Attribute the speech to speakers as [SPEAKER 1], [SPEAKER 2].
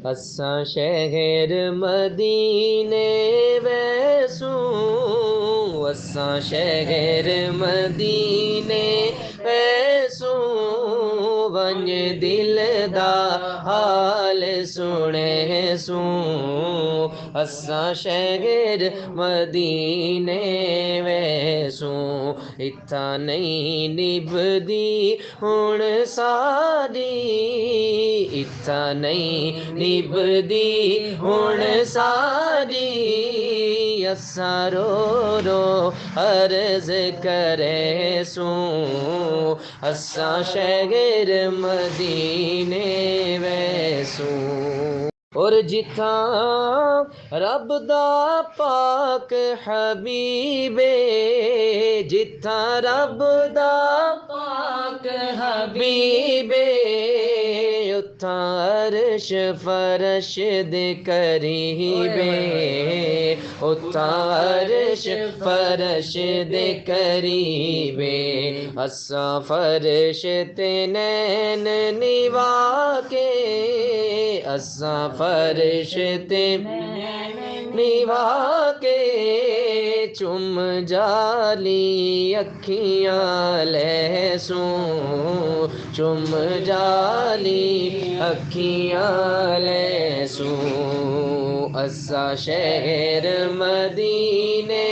[SPEAKER 1] असा शहर मदीने वैसू, असा शहर मदीने वैसू, वंज दिल दा हाल सुने सू। असा शहर मदीने वैसू, इत्था नहीं निभदी हुण सारी, इत्था नहीं निभदी हुण सारी। असा रो रो अर्ज करे सू, असा शहर मदीने वैसू। और जिथा रब दा पाक हबीबे, जिथा रब दा पाक हबीबे, उथा अर्श फरश दे करीबे, उथा अर्श फरश दे करीबे। असा फरश ते नैन निवा के, असा फरश ते निवा के, चुम जाली अखियां लैसू, चुम जाली अखियां लैसू। असा शहर मदीने